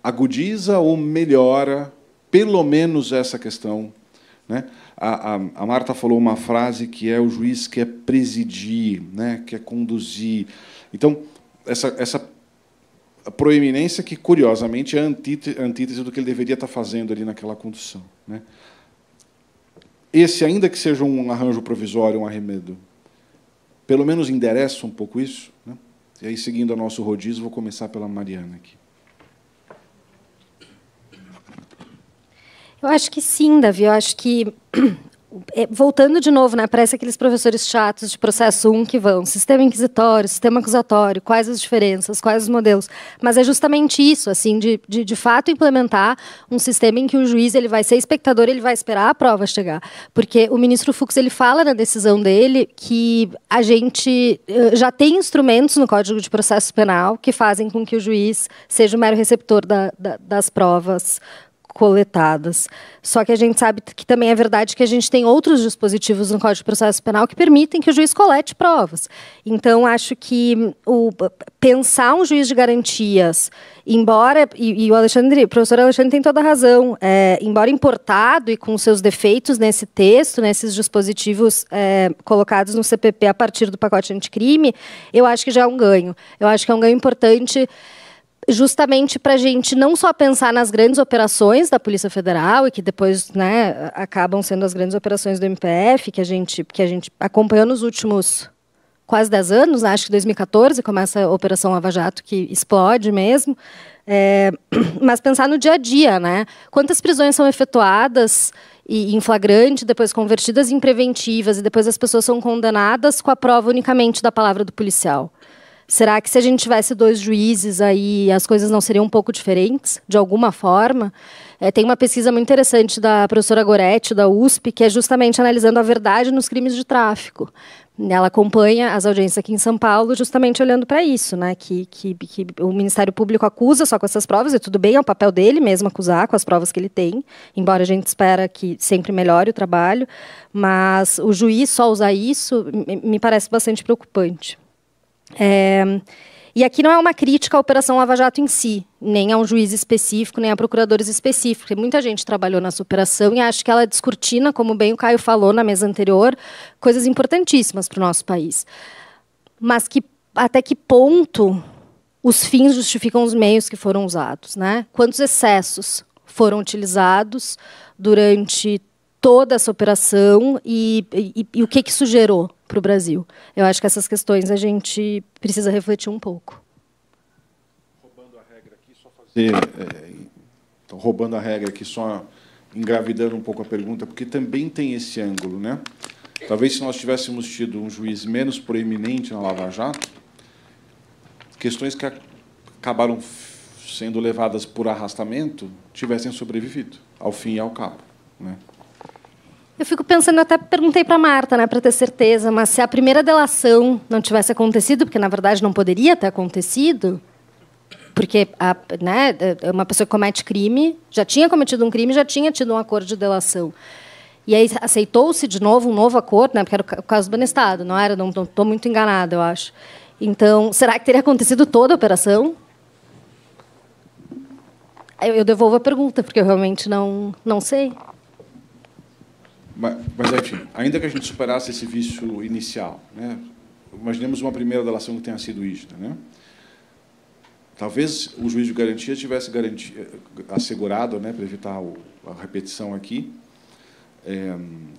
agudiza ou melhora, pelo menos, essa questão, né? A Marta falou uma frase que é: o juiz quer presidir, né, quer conduzir. Então, essa proeminência que, curiosamente, é a antítese do que ele deveria estar fazendo ali naquela condução, né? Esse, ainda que seja um arranjo provisório, um arremedo, pelo menos endereça um pouco isso, né? E aí, seguindo o nosso rodízio, vou começar pela Mariana aqui. Eu acho que sim, Davi. Eu acho que, voltando de novo, né, parece aqueles professores chatos de processo 1 que vão sistema inquisitório, sistema acusatório, quais as diferenças, quais os modelos. Mas é justamente isso, assim, de fato implementar um sistema em que o juiz ele vai ser espectador, ele vai esperar a prova chegar. Porque o ministro Fux ele fala na decisão dele que a gente já tem instrumentos no Código de Processo Penal que fazem com que o juiz seja o mero receptor das provas coletadas. Só que a gente sabe que também é verdade que a gente tem outros dispositivos no Código de Processo Penal que permitem que o juiz colete provas. Então, acho que pensar um juiz de garantias, embora, e o professor Alexandre tem toda a razão, embora importado e com seus defeitos nesse texto, nesses dispositivos colocados no CPP a partir do pacote anticrime, eu acho que já é um ganho. Eu acho que é um ganho importante, justamente para a gente não só pensar nas grandes operações da Polícia Federal, e que depois, né, acabam sendo as grandes operações do MPF, que a gente acompanhou nos últimos quase 10 anos, né, acho que 2014 começa a Operação Lava Jato, que explode mesmo, mas pensar no dia a dia, né? Quantas prisões são efetuadas em flagrante, depois convertidas em preventivas, e depois as pessoas são condenadas com a prova unicamente da palavra do policial? Será que, se a gente tivesse 2 juízes, aí as coisas não seriam um pouco diferentes, de alguma forma? Tem uma pesquisa muito interessante da professora Goretti, da USP, que é justamente analisando a verdade nos crimes de tráfico. Ela acompanha as audiências aqui em São Paulo justamente olhando para isso, né? Que o Ministério Público acusa só com essas provas, e tudo bem, é o papel dele mesmo acusar com as provas que ele tem, embora a gente espera que sempre melhore o trabalho, mas o juiz só usar isso me parece bastante preocupante. E aqui não é uma crítica à Operação Lava Jato em si, nem a um juiz específico, nem a procuradores específicos, porque muita gente trabalhou nessa operação e acho que ela descortina, como bem o Caio falou na mesa anterior, coisas importantíssimas para o nosso país. Mas até que ponto os fins justificam os meios que foram usados, né? Quantos excessos foram utilizados durante toda essa operação e o que isso gerou para o Brasil? Eu acho que essas questões a gente precisa refletir um pouco. Roubando a regra aqui, roubando a regra aqui, só engravidando um pouco a pergunta, porque também tem esse ângulo, né? Talvez, se nós tivéssemos tido um juiz menos proeminente na Lava Jato, questões que acabaram sendo levadas por arrastamento tivessem sobrevivido, ao fim e ao cabo, né? Eu fico pensando, até perguntei para a Marta, né, para ter certeza, mas se a primeira delação não tivesse acontecido, porque, na verdade, não poderia ter acontecido, porque né, uma pessoa que comete crime, já tinha cometido um crime, já tinha tido um acordo de delação. E aí aceitou-se de novo um novo acordo, né, porque era o caso do Banestado, não era? Não estou muito enganada, eu acho. Então, será que teria acontecido toda a operação? Eu devolvo a pergunta, porque eu realmente não sei. Mas, enfim, ainda que a gente superasse esse vício inicial, né? Imaginemos uma primeira delação que tenha sido rígida, né? Talvez o juiz de garantia tivesse assegurado, né, para evitar a repetição aqui,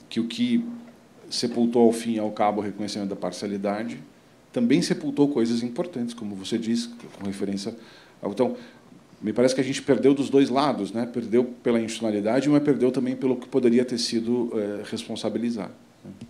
que o que sepultou ao fim e ao cabo o reconhecimento da parcialidade também sepultou coisas importantes, como você disse, com referência ao... Então, me parece que a gente perdeu dos dois lados, né? Perdeu pela institucionalidade, mas perdeu também pelo que poderia ter sido responsabilizar.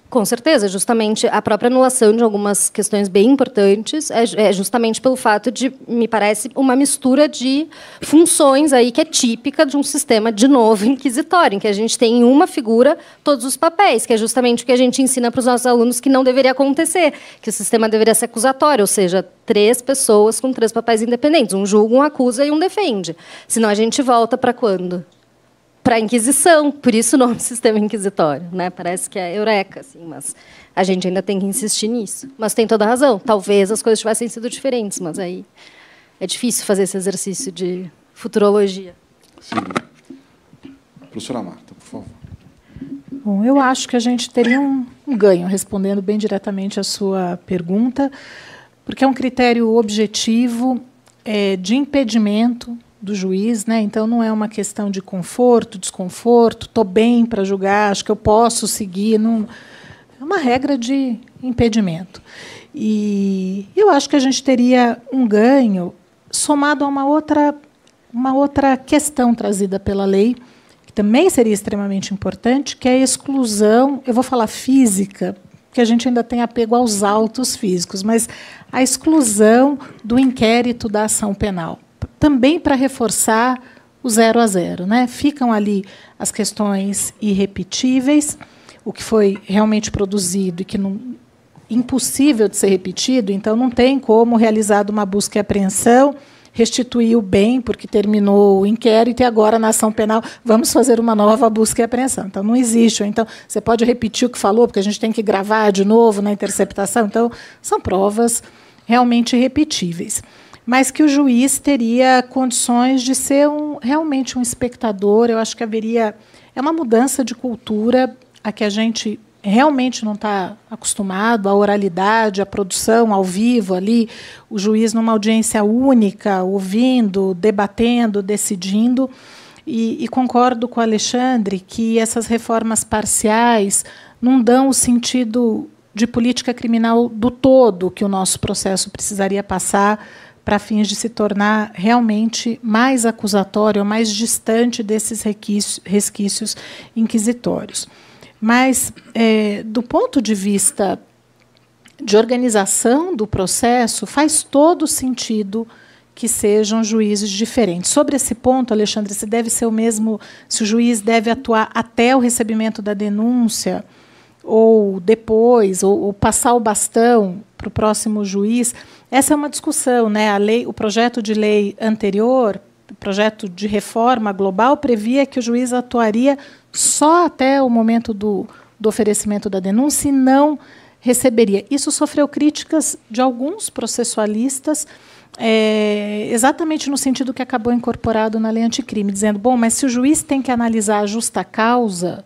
Com certeza, justamente a própria anulação de algumas questões bem importantes é justamente pelo fato de, me parece, uma mistura de funções aí que é típica de um sistema, de novo, inquisitório, em que a gente tem em uma figura todos os papéis, que é justamente o que a gente ensina para os nossos alunos que não deveria acontecer, que o sistema deveria ser acusatório, ou seja, 3 pessoas com 3 papéis independentes, um julga, um acusa e um defende. Senão a gente volta para quando? Para a Inquisição, por isso o nome sistema inquisitório, né? Parece que é eureka, assim, mas a gente ainda tem que insistir nisso. Mas tem toda a razão. Talvez as coisas tivessem sido diferentes, mas aí é difícil fazer esse exercício de futurologia. Sim. Professora Marta, por favor. Bom, eu acho que a gente teria um ganho, respondendo bem diretamente a sua pergunta, porque é um critério objetivo de impedimento do juiz, né? Então não é uma questão de conforto, desconforto, estou bem para julgar, acho que eu posso seguir, não, é uma regra de impedimento. E eu acho que a gente teria um ganho somado a uma outra questão trazida pela lei, que também seria extremamente importante, que é a exclusão, eu vou falar física, porque a gente ainda tem apego aos autos físicos, mas a exclusão do inquérito da ação penal, também para reforçar o 0 a 0, né? Ficam ali as questões irrepetíveis, o que foi realmente produzido e que não, impossível de ser repetido, então não tem como realizar uma busca e apreensão, restituir o bem, porque terminou o inquérito, e agora, na ação penal, vamos fazer uma nova busca e apreensão. Então, não existe. Ou então, você pode repetir o que falou, porque a gente tem que gravar de novo na interceptação. Então, são provas realmente irrepetíveis. Mas que o juiz teria condições de ser realmente um espectador. Eu acho que haveria... É uma mudança de cultura a que a gente realmente não está acostumado, a oralidade, a produção ao vivo ali, o juiz numa audiência única, ouvindo, debatendo, decidindo. E concordo com o Alexandre que essas reformas parciais não dão o sentido de política criminal do todo que o nosso processo precisaria passar para fins de se tornar realmente mais acusatório, mais distante desses resquícios inquisitórios. Mas, do ponto de vista de organização do processo, faz todo sentido que sejam juízes diferentes. Sobre esse ponto, Alexandre, se deve ser o mesmo, se o juiz deve atuar até o recebimento da denúncia, ou depois, ou passar o bastão para o próximo juiz, essa é uma discussão, né? A lei, o projeto de lei anterior, o projeto de reforma global, previa que o juiz atuaria só até o momento do oferecimento da denúncia e não receberia. Isso sofreu críticas de alguns processualistas, exatamente no sentido que acabou incorporado na lei anticrime, dizendo, bom, mas se o juiz tem que analisar a justa causa,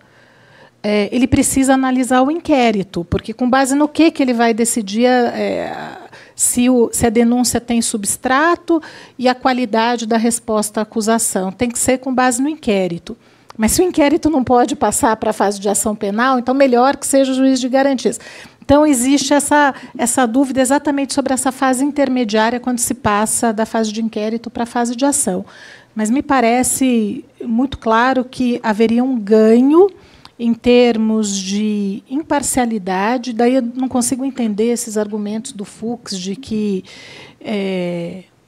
ele precisa analisar o inquérito, porque com base no que ele vai decidir se a denúncia tem substrato e a qualidade da resposta à acusação. Tem que ser com base no inquérito. Mas se o inquérito não pode passar para a fase de ação penal, então melhor que seja o juiz de garantias. Então, existe essa dúvida exatamente sobre essa fase intermediária, quando se passa da fase de inquérito para a fase de ação. Mas me parece muito claro que haveria um ganho em termos de imparcialidade. Daí eu não consigo entender esses argumentos do Fux de que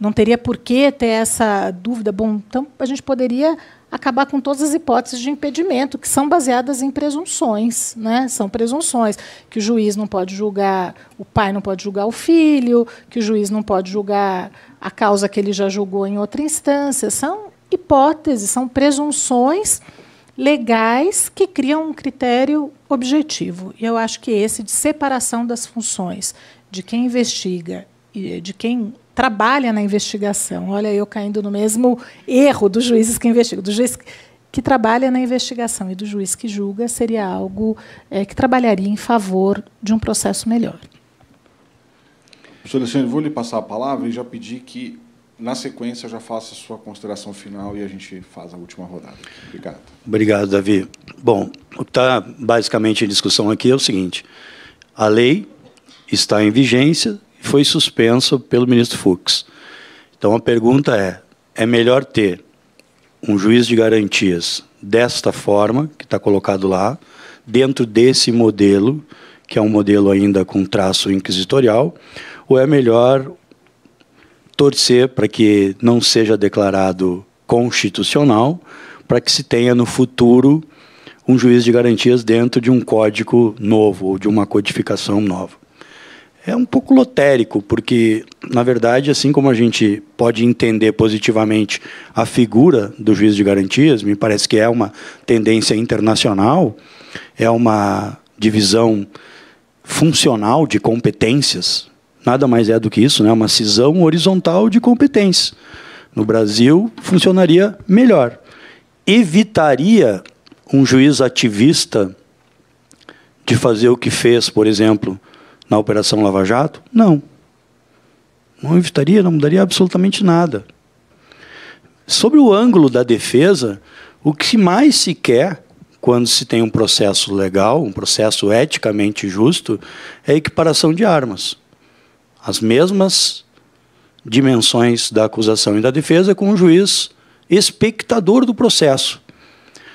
não teria por que ter essa dúvida. Bom, então a gente poderia acabar com todas as hipóteses de impedimento, que são baseadas em presunções, né? São presunções, que o juiz não pode julgar, o pai não pode julgar o filho, que o juiz não pode julgar a causa que ele já julgou em outra instância. São hipóteses, são presunções legais que criam um critério objetivo. E eu acho que esse de separação das funções de quem investiga e de quem trabalha na investigação. Olha, eu caindo no mesmo erro dos juízes que investigam. Do juiz que trabalha na investigação e do juiz que julga seria algo que trabalharia em favor de um processo melhor. Professor Alexandre, vou lhe passar a palavra e já pedir que, na sequência, já faça a sua consideração final e a gente faz a última rodada. Obrigado. Obrigado, Davi. Bom, o que está basicamente em discussão aqui é o seguinte: a lei está em vigência e foi suspensa pelo ministro Fux. Então, a pergunta é melhor ter um juiz de garantias desta forma, que está colocado lá, dentro desse modelo, que é um modelo ainda com traço inquisitorial, ou é melhor torcer para que não seja declarado constitucional, para que se tenha no futuro um juiz de garantias dentro de um código novo, ou de uma codificação nova? É um pouco lotérico, porque, na verdade, assim como a gente pode entender positivamente a figura do juiz de garantias, me parece que é uma tendência internacional, é uma divisão funcional de competências, nada mais é do que isso, né? Uma cisão horizontal de competências. No Brasil, funcionaria melhor. Evitaria um juiz ativista de fazer o que fez, por exemplo, na Operação Lava Jato? Não. Não evitaria, não mudaria absolutamente nada. Sobre o ângulo da defesa, o que mais se quer, quando se tem um processo legal, um processo eticamente justo, é a equiparação de armas. As mesmas dimensões da acusação e da defesa com o juiz espectador do processo.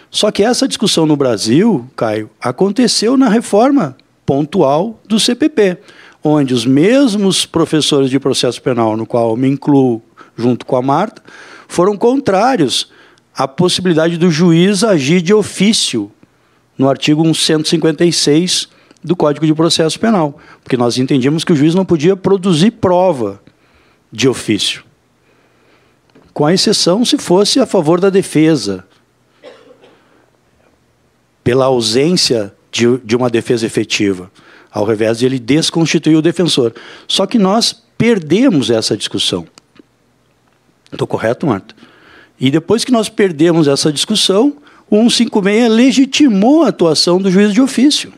Só que essa discussão no Brasil, Caio, aconteceu na reforma pontual do CPP, onde os mesmos professores de processo penal, no qual eu me incluo junto com a Marta, foram contrários à possibilidade do juiz agir de ofício no artigo 156 do Código de Processo Penal, porque nós entendíamos que o juiz não podia produzir prova de ofício, com a exceção se fosse a favor da defesa, pela ausência de uma defesa efetiva, ao invés de ele desconstituir o defensor. Só que nós perdemos essa discussão. Estou correto, Marta? E depois que nós perdemos essa discussão, o 156 legitimou a atuação do juiz de ofício.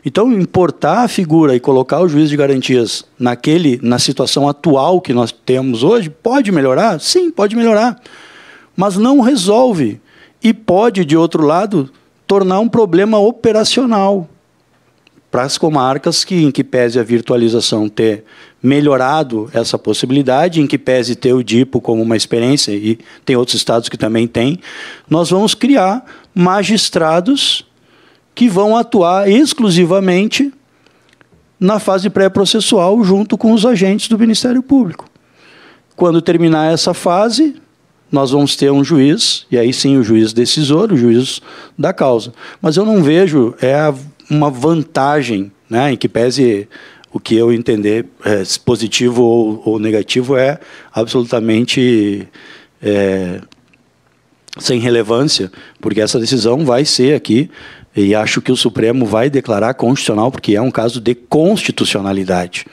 Então, importar a figura e colocar o juiz de garantias na situação atual que nós temos hoje, pode melhorar? Sim, pode melhorar. Mas não resolve. E pode, de outro lado, tornar um problema operacional para as comarcas em que pese a virtualização ter melhorado essa possibilidade, em que pese ter o DIPO como uma experiência, e tem outros estados que também têm, nós vamos criar magistrados que vão atuar exclusivamente na fase pré-processual junto com os agentes do Ministério Público. Quando terminar essa fase, nós vamos ter um juiz, e aí sim o juiz decisor, o juiz da causa. Mas eu não vejo uma vantagem, né, em que pese o que eu entender positivo ou negativo é absolutamente sem relevância, porque essa decisão vai ser aqui, e acho que o Supremo vai declarar constitucional, porque é um caso de constitucionalidade.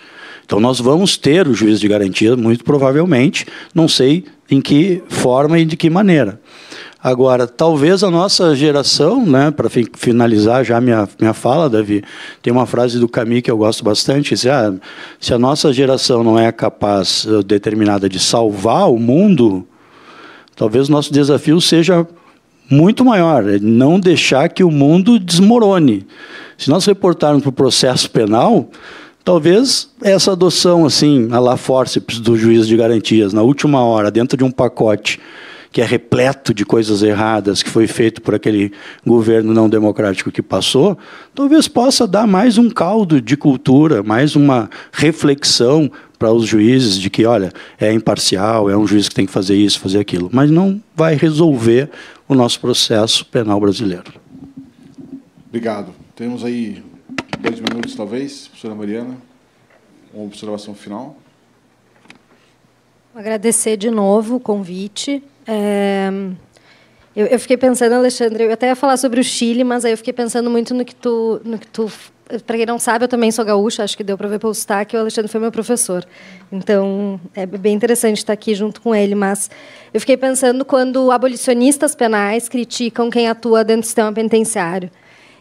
Então, nós vamos ter o juiz de garantia, muito provavelmente, não sei em que forma e de que maneira. Agora, talvez a nossa geração, né, para finalizar já minha fala, Davi, tem uma frase do Camus que eu gosto bastante, diz, se a nossa geração não é capaz determinada de salvar o mundo, talvez o nosso desafio seja muito maior, não deixar que o mundo desmorone. Se nós reportarmos para o processo penal, talvez essa adoção, assim, à la forceps do juiz de garantias, na última hora, dentro de um pacote que é repleto de coisas erradas, que foi feito por aquele governo não democrático que passou, talvez possa dar mais um caldo de cultura, mais uma reflexão para os juízes de que, olha, é imparcial, é um juiz que tem que fazer isso, fazer aquilo, mas não vai resolver o nosso processo penal brasileiro. Obrigado. Temos aí 2 minutos, talvez, professora Mariana, uma observação final. Agradecer de novo o convite. Eu fiquei pensando, Alexandre, eu até ia falar sobre o Chile, mas aí eu fiquei pensando muito no que tu para quem não sabe, eu também sou gaúcha, acho que deu para ver pelo sotaque, o Alexandre foi meu professor. Então, é bem interessante estar aqui junto com ele. Mas eu fiquei pensando quando abolicionistas penais criticam quem atua dentro do sistema penitenciário.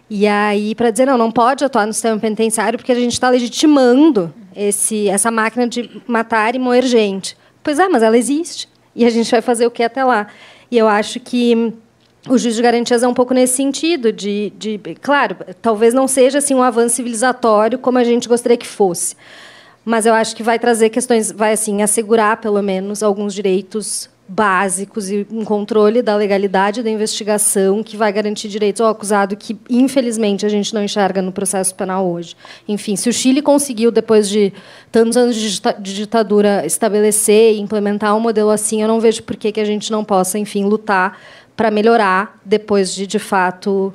E aí, para dizer, não pode atuar no sistema penitenciário porque a gente está legitimando essa máquina de matar e moer gente. Pois é, mas ela existe. E a gente vai fazer o que até lá? E eu acho que o juiz de garantias é um pouco nesse sentido, claro, talvez não seja assim um avanço civilizatório como a gente gostaria que fosse, mas eu acho que vai trazer questões, vai assim assegurar pelo menos alguns direitos básicos e um controle da legalidade da investigação que vai garantir direitos ao acusado que infelizmente a gente não enxerga no processo penal hoje. Enfim, se o Chile conseguiu depois de tantos anos de ditadura estabelecer e implementar um modelo assim, eu não vejo por que a gente não possa, enfim, lutar para melhorar depois de fato,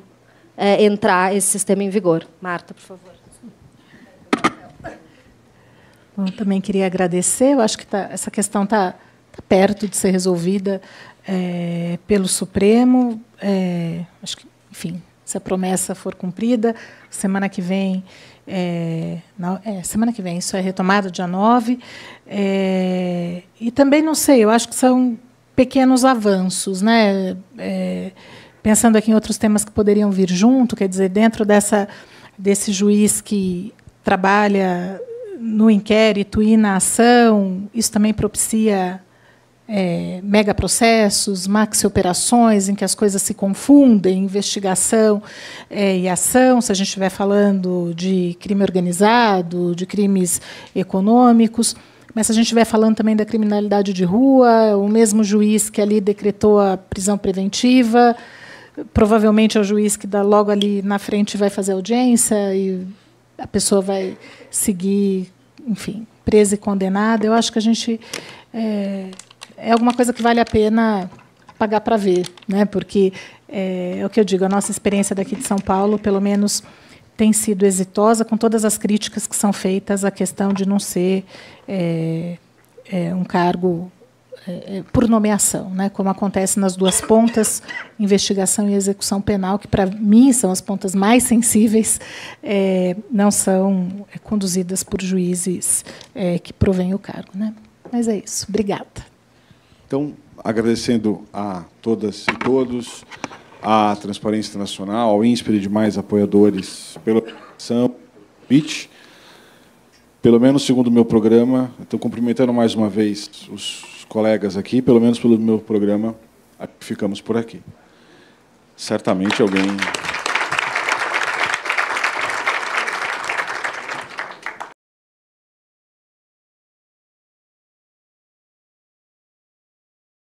entrar esse sistema em vigor. Marta, por favor. Bom, também queria agradecer. Eu acho que essa questão está perto de ser resolvida pelo Supremo. Acho que, enfim, se a promessa for cumprida, semana que vem, semana que vem, isso é retomado dia 9. E também, não sei, eu acho que são pequenos avanços, né? Pensando aqui em outros temas que poderiam vir junto, quer dizer, dentro desse juiz que trabalha no inquérito e na ação, isso também propicia megaprocessos, maxi-operações, em que as coisas se confundem, investigação e ação, se a gente estiver falando de crime organizado, de crimes econômicos. Mas se a gente estiver falando também da criminalidade de rua, o mesmo juiz que ali decretou a prisão preventiva, provavelmente é o juiz que logo ali na frente vai fazer audiência e a pessoa vai seguir, enfim, presa e condenada. Eu acho que a gente é alguma coisa que vale a pena pagar para ver, né? Porque é o que eu digo, a nossa experiência daqui de São Paulo, pelo menos, tem sido exitosa, com todas as críticas que são feitas à questão de não ser um cargo por nomeação, né, como acontece nas duas pontas, investigação e execução penal, que, para mim, são as pontas mais sensíveis, não são conduzidas por juízes que provêm o cargo, né? Mas é isso. Obrigada. Então, agradecendo a todas e todos, à Transparência Internacional, ao INSPER e demais apoiadores pela ação, pelo menos segundo o meu programa, estou cumprimentando mais uma vez os colegas aqui, pelo menos pelo meu programa, ficamos por aqui. Certamente alguém